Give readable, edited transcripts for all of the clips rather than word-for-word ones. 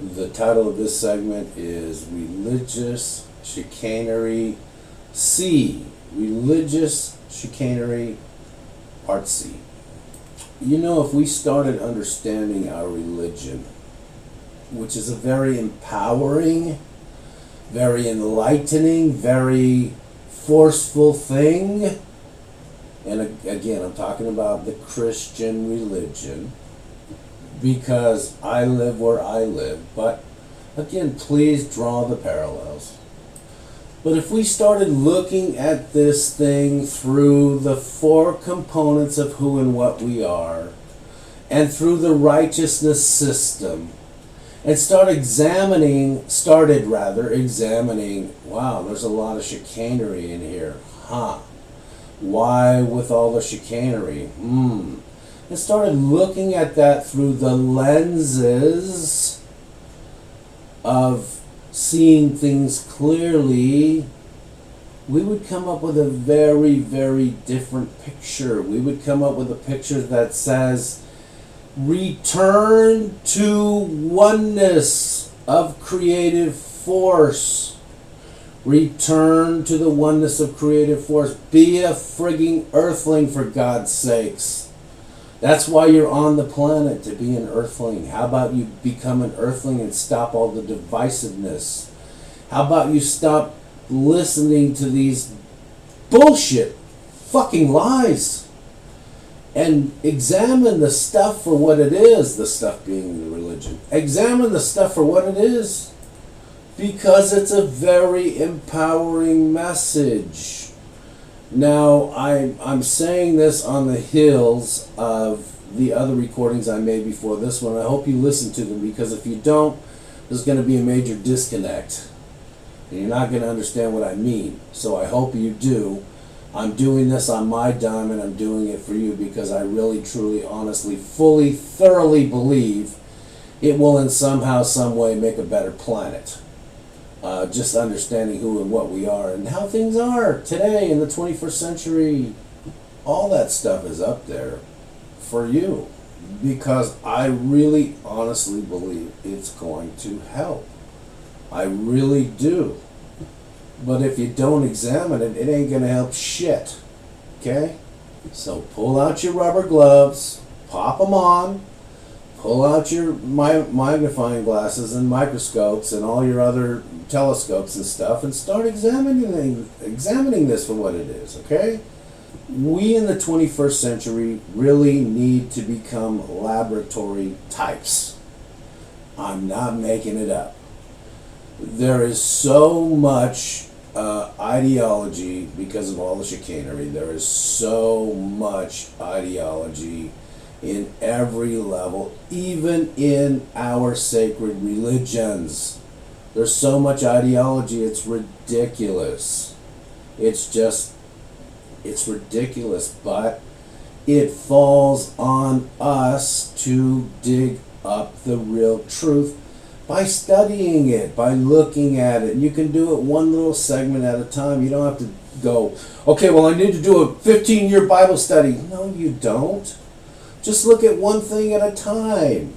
The title of this segment is Religious Chicanery C. Religious Chicanery Part C. You know, if we started understanding our religion, which is a very empowering, very enlightening, very forceful thing, and again, I'm talking about the Christian religion, because I live where I live, but again, please draw the parallels. But if we started looking at this thing through the four components of who and what we are, and through the righteousness system, and started examining, wow, there's a lot of chicanery in here. Why with all the chicanery? And started looking at that through the lenses of seeing things clearly, we would come up with a very, very different picture. We would come up with a picture that says, return to oneness of creative force. Return to the oneness of creative force. Be a frigging earthling, for God's sakes. That's why you're on the planet, to be an earthling. How about you become an earthling and stop all the divisiveness? How about you stop listening to these bullshit fucking lies and examine the stuff for what it is, the stuff being the religion. Examine the stuff for what it is, because it's a very empowering message. Now, I'm saying this on the heels of the other recordings I made before this one. I hope you listen to them, because if you don't, there's going to be a major disconnect. And you're not going to understand what I mean. So I hope you do. I'm doing this on my dime, and I'm doing it for you because I really, truly, honestly, fully, thoroughly believe it will in somehow, some way make a better planet. Just understanding who and what we are and how things are today in the 21st century. All that stuff is up there for you, because I really honestly believe it's going to help. I really do. But if you don't examine it, it ain't going to help shit. Okay? So pull out your rubber gloves, pop them on, pull out your magnifying glasses and microscopes and all your other telescopes and stuff, and start examining this for what it is, okay? We in the 21st century really need to become laboratory types. I'm not making it up. There is so much ideology because of all the chicanery. There is so much ideology in every level, even in our sacred religions. There's so much ideology, it's ridiculous. It's ridiculous, but it falls on us to dig up the real truth by studying it, by looking at it. And you can do it one little segment at a time. You don't have to go, okay, well, I need to do a 15-year Bible study. No, you don't. Just look at one thing at a time.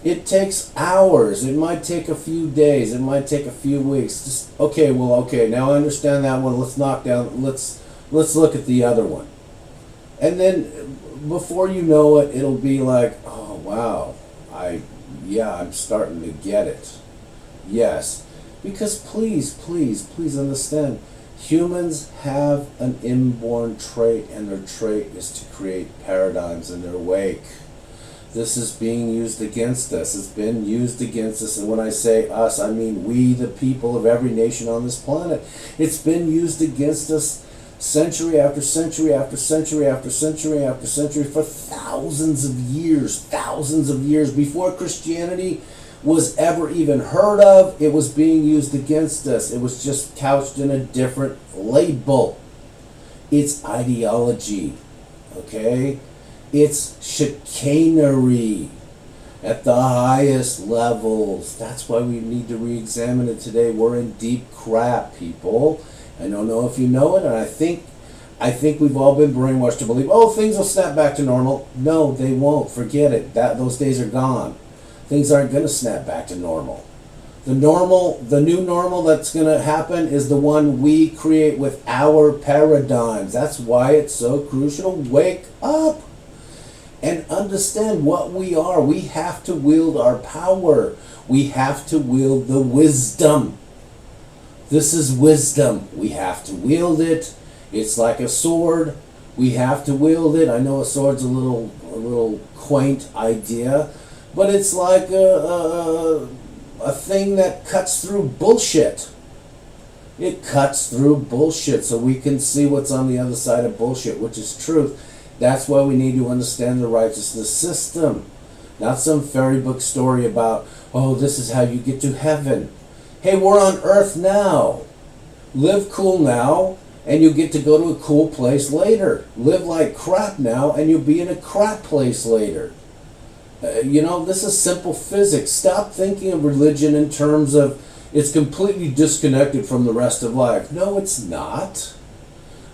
It takes hours. It might take a few days. It might take a few weeks. Just, okay, now I understand that one. Let's look at the other one. And then before you know it, it'll be like, oh, wow, I'm starting to get it. Yes. Because please understand, humans have an inborn trait, and their trait is to create paradigms in their wake. This is being used against us. It's been used against us. And when I say us, I mean we, the people of every nation on this planet. It's been used against us century after century after century after century after century for thousands of years. Before Christianity was ever even heard of, it was being used against us. It was just couched in a different label. It's ideology, okay? It's chicanery at the highest levels. That's why we need to re-examine it today. We're in deep crap, people. I don't know if you know it, and I think we've all been brainwashed to believe, oh, things will snap back to normal. No, they won't. Forget it. Those days are gone. things aren't going to snap back to normal. The new normal that's going to happen is the one we create with our paradigms. That's why it's so crucial to wake up and understand what we are. We have to wield our power. We have to wield the wisdom. This is wisdom. We have to wield it. It's like a sword. We have to wield it. I know a sword's a little quaint idea, but it's like a thing that cuts through bullshit. It cuts through bullshit so we can see what's on the other side of bullshit, which is truth. That's why we need to understand the righteousness system. Not some fairy book story about, oh, this is how you get to heaven. Hey, we're on earth now. Live cool now, and you get to go to a cool place later. Live like crap now, and you'll be in a crap place later. This is simple physics. Stop thinking of religion in terms of it's completely disconnected from the rest of life. No, it's not.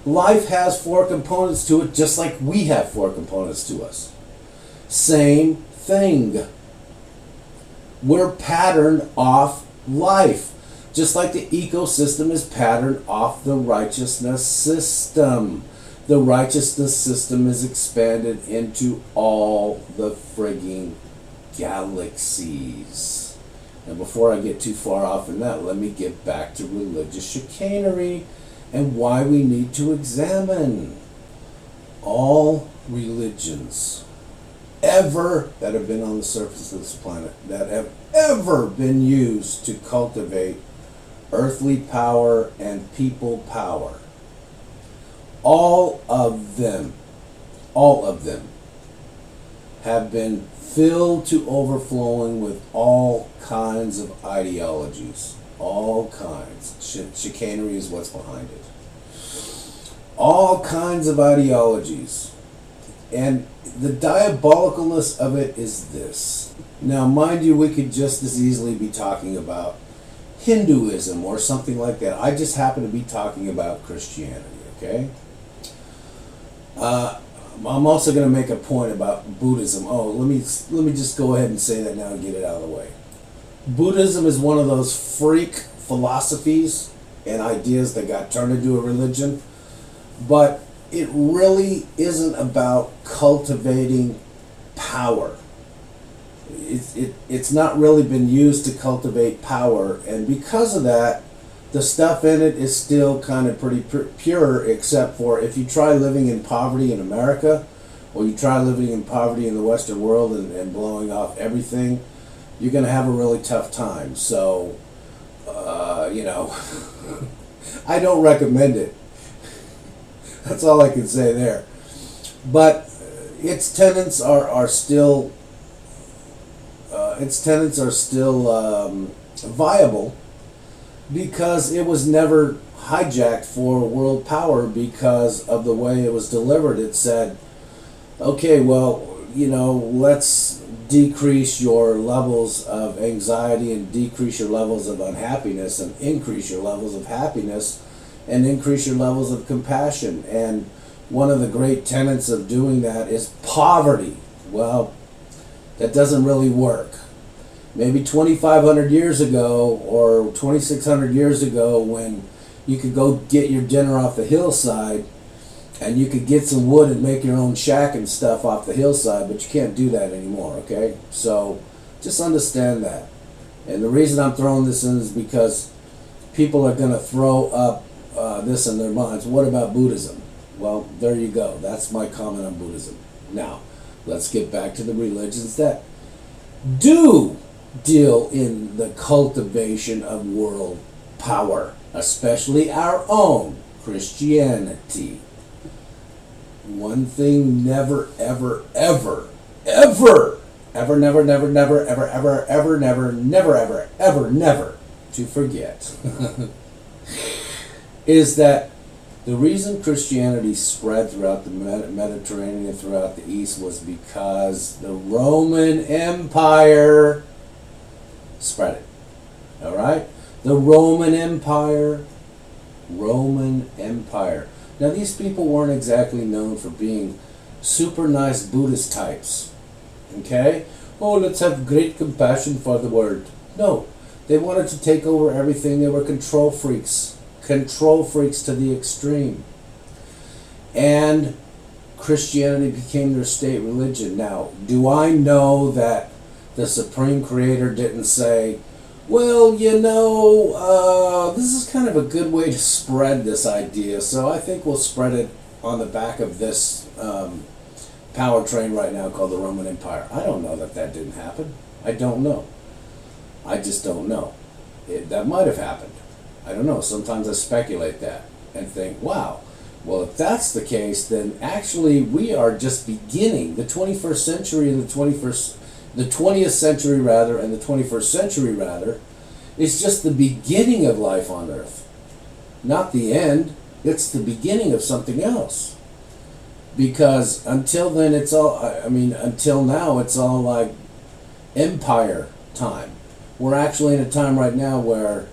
Life has 4 components to it, just like we have 4 components to us. Same thing. We're patterned off life, just like the ecosystem is patterned off the righteousness system. The righteousness system is expanded into all the frigging galaxies. And before I get too far off in that, let me get back to religious chicanery and why we need to examine all religions ever that have been on the surface of this planet, that have ever been used to cultivate earthly power and people power. All of them have been filled to overflowing with all kinds of ideologies. All kinds. Chicanery is what's behind it. All kinds of ideologies. And the diabolicalness of it is this. Now, mind you, we could just as easily be talking about Hinduism or something like that. I just happen to be talking about Christianity, okay? I'm also going to make a point about Buddhism. Oh, let me just go ahead and say that now and get it out of the way. Buddhism is one of those freak philosophies and ideas that got turned into a religion, but it really isn't about cultivating power. It's not really been used to cultivate power, and because of that, the stuff in it is still kind of pretty pure, except for if you try living in poverty in America, or you try living in poverty in the Western world and blowing off everything, you're going to have a really tough time. So, I don't recommend it. That's all I can say there. But its tenets are still viable, because it was never hijacked for world power because of the way it was delivered. It said, okay, well, let's decrease your levels of anxiety and decrease your levels of unhappiness and increase your levels of happiness and increase your levels of compassion. And one of the great tenets of doing that is poverty. Well, that doesn't really work. Maybe 2,500 years ago or 2,600 years ago, when you could go get your dinner off the hillside and you could get some wood and make your own shack and stuff off the hillside, but you can't do that anymore, okay? So just understand that. And the reason I'm throwing this in is because people are going to throw up this in their minds. What about Buddhism? Well, there you go. That's my comment on Buddhism. Now, let's get back to the religions that do deal in the cultivation of world power, especially our own Christianity. One thing never, ever, ever, ever, ever, never, never, never, ever, ever, ever, never, never, ever, ever, never to forget is that the reason Christianity spread throughout the Mediterranean and throughout the East was because the Roman Empire spread it. All right? The Roman Empire. Now, these people weren't exactly known for being super nice Buddhist types. Okay? oh, let's have great compassion for the world. No, they wanted to take over everything. They were control freaks to the extreme. And Christianity became their state religion. Now, do I know that the Supreme Creator didn't say, well, this is kind of a good way to spread this idea, so I think we'll spread it on the back of this power train right now called the Roman Empire. I don't know that didn't happen. I don't know. I just don't know. That might have happened. I don't know. Sometimes I speculate that and think, wow, well, if that's the case, then actually we are just beginning. The 21st century and the 20th century rather, and the 21st century rather, is just the beginning of life on Earth. Not the end. It's the beginning of something else. Because until then, until now, it's all like empire time. We're actually in a time right now where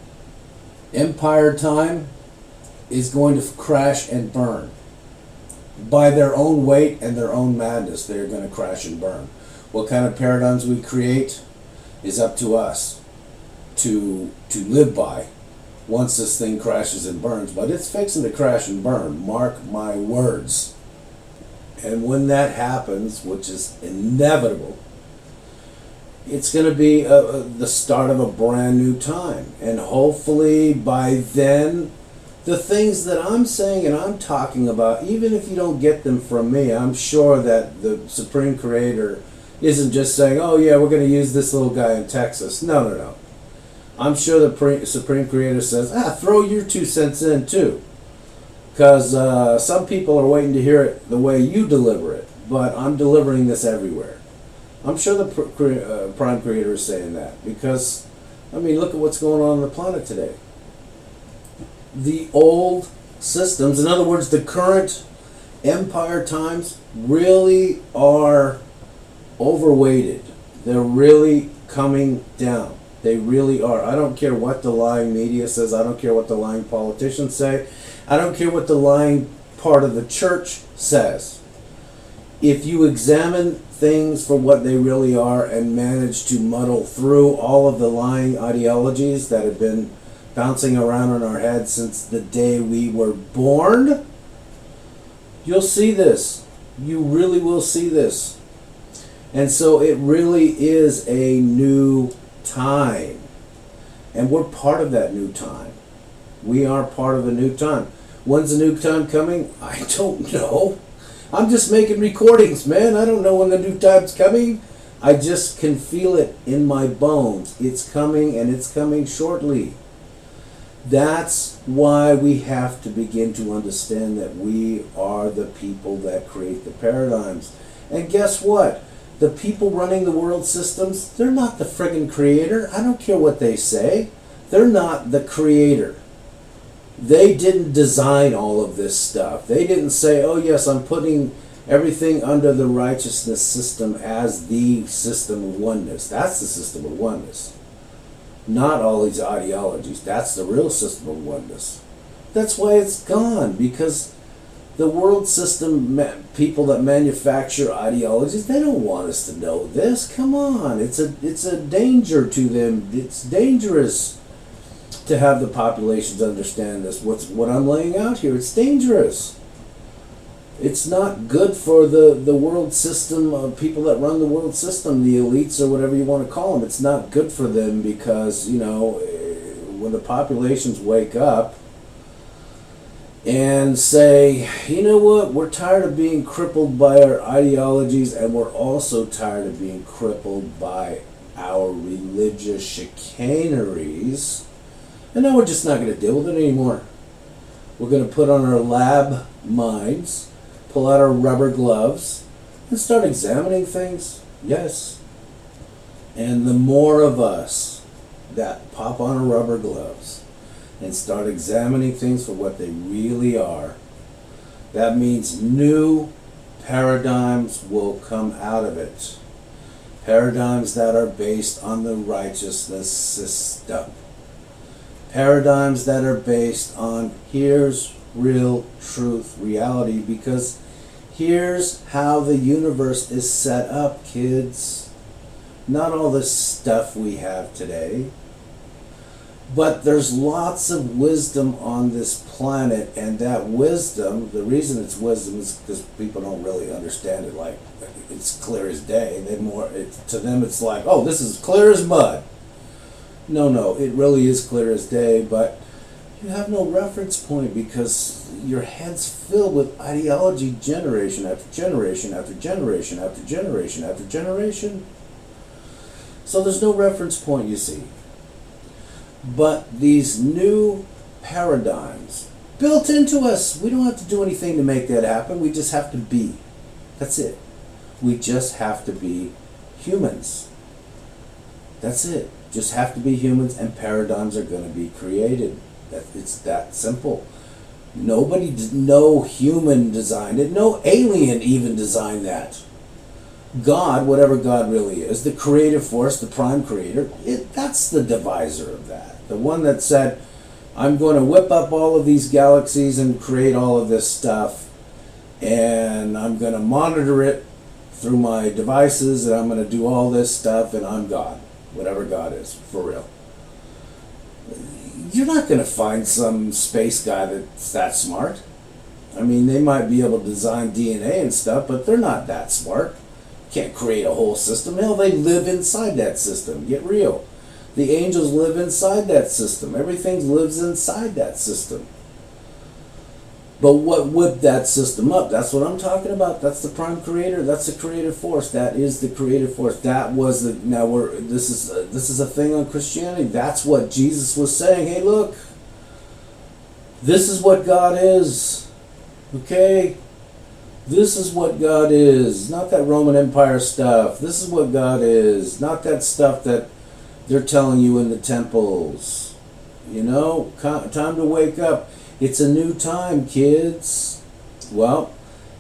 empire time is going to crash and burn. By their own weight and their own madness, they're going to crash and burn. What kind of paradigms we create is up to us to live by once this thing crashes and burns. But it's fixing to crash and burn. Mark my words. And when that happens, which is inevitable, it's going to be the start of a brand new time. And hopefully by then, the things that I'm saying and I'm talking about, even if you don't get them from me, I'm sure that the Supreme Creator isn't just saying, oh yeah, we're going to use this little guy in Texas. No. I'm sure the Supreme Creator says, throw your 2 cents in too. Because some people are waiting to hear it the way you deliver it, but I'm delivering this everywhere. I'm sure the Prime Creator is saying that because, look at what's going on the planet today. The old systems, in other words, the current empire times really are overweighted. They're really coming down. They really are. I don't care what the lying media says. I don't care what the lying politicians say. I don't care what the lying part of the church says. If you examine things for what they really are and manage to muddle through all of the lying ideologies that have been bouncing around in our heads since the day we were born, you'll see this. You really will see this. And so it really is a new time. And we're part of that new time. We are part of a new time. When's the new time coming? I don't know. I'm just making recordings, man. I don't know when the new time's coming. I just can feel it in my bones. It's coming, and it's coming shortly. That's why we have to begin to understand that we are the people that create the paradigms. And guess what? The people running the world systems, they're not the friggin' creator. I don't care what they say. They're not the creator. They didn't design all of this stuff. They didn't say, oh yes, I'm putting everything under the righteousness system as the system of oneness. That's the system of oneness. Not all these ideologies. That's the real system of oneness. That's why it's gone, because the world system, people that manufacture ideologies, they don't want us to know this. Come on, it's a danger to them. It's dangerous to have the populations understand this. What I'm laying out here, it's dangerous. It's not good for the world system, people that run the world system, the elites or whatever you want to call them. It's not good for them because, when the populations wake up and say, you know what, we're tired of being crippled by our ideologies, and we're also tired of being crippled by our religious chicaneries, and now we're just not going to deal with it anymore. We're going to put on our lab minds, pull out our rubber gloves, and start examining things. Yes. And the more of us that pop on our rubber gloves and start examining things for what they really are, that means new paradigms will come out of it. Paradigms that are based on the righteousness system. Paradigms that are based on here's real truth, reality, because here's how the universe is set up, kids. Not all this stuff we have today. But there's lots of wisdom on this planet, and that wisdom, the reason it's wisdom is because people don't really understand it. Like, it's clear as day. To them it's like, oh, this is clear as mud. No, it really is clear as day, but you have no reference point because your head's filled with ideology generation after generation after generation after generation after generation. So there's no reference point, you see. But these new paradigms built into us, we don't have to do anything to make that happen. We just have to be. That's it. We just have to be humans. That's it. Just have to be humans, and paradigms are going to be created. It's that simple. No human designed it. No alien even designed that. God, whatever God really is, the creative force, the prime creator, that's the deviser of that. The one that said, I'm going to whip up all of these galaxies and create all of this stuff, and I'm going to monitor it through my devices, and I'm going to do all this stuff, and I'm God. Whatever God is, for real. You're not going to find some space guy that's that smart. I mean, they might be able to design DNA and stuff, but they're not that smart. Can't create a whole system. Hell, they live inside that system. Get real. The angels live inside that system. Everything lives inside that system. But what whipped that system up? That's what I'm talking about. That's the prime creator. That's the creative force. That is the creative force. That was the. Now this is a thing on Christianity. That's what Jesus was saying. Hey, look. This is what God is. Okay. This is what God is, not that Roman Empire stuff. This is what God is, not that stuff that they're telling you in the temples. You know, time to wake up. It's a new time, kids. Well,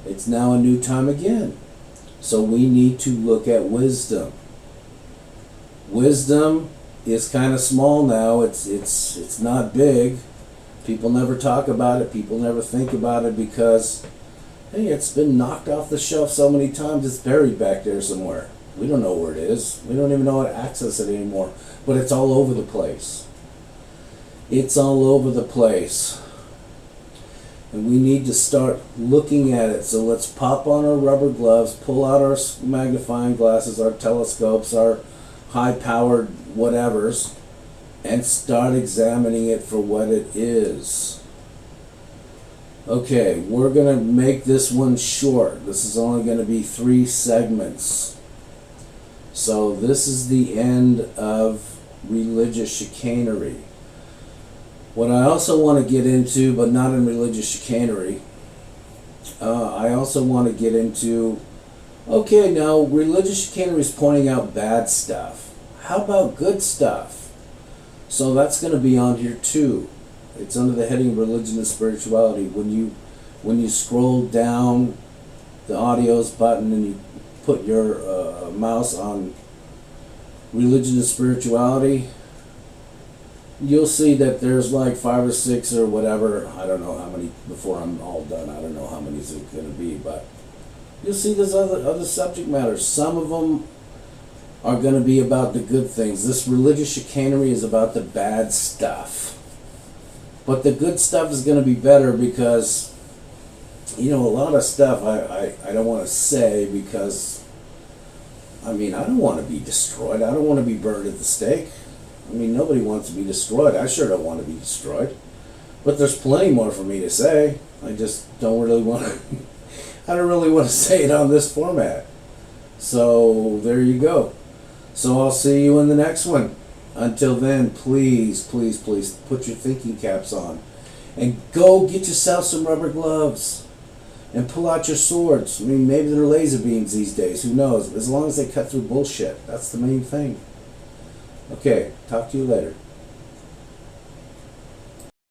it's now a new time again. So we need to look at wisdom. Wisdom is kind of small now. It's not big. People never talk about it. People never think about it because, hey, it's been knocked off the shelf so many times, it's buried back there somewhere. We don't know where it is. We don't even know how to access it anymore. But it's all over the place. It's all over the place. And we need to start looking at it. So let's pop on our rubber gloves, pull out our magnifying glasses, our telescopes, our high-powered whatevers, and start examining it for what it is. Okay, we're going to make this one short. This is only going to be 3 segments. So this is the end of religious chicanery. What I also want to get into, but not in religious chicanery, I also want to get into, okay, now religious chicanery is pointing out bad stuff. How about good stuff? So that's going to be on here too. It's under the heading Religion and Spirituality. When you scroll down the audios button and you put your mouse on Religion and Spirituality, you'll see that there's like 5 or 6 or whatever. I don't know how many before I'm all done. I don't know how many it's going to be, but you'll see there's other subject matters. Some of them are going to be about the good things. This religious chicanery is about the bad stuff. But the good stuff is going to be better because, you know, a lot of stuff I don't want to say because, I mean, I don't want to be destroyed. I don't want to be burned at the stake. I mean, nobody wants to be destroyed. I sure don't want to be destroyed. But there's plenty more for me to say. I just don't really want to, I don't really want to say it on this format. So, there you go. So I'll see you in the next one. Until then, please, please, please put your thinking caps on. And go get yourself some rubber gloves. And pull out your swords. I mean, maybe they're laser beams these days. Who knows? As long as they cut through bullshit. That's the main thing. Okay, talk to you later.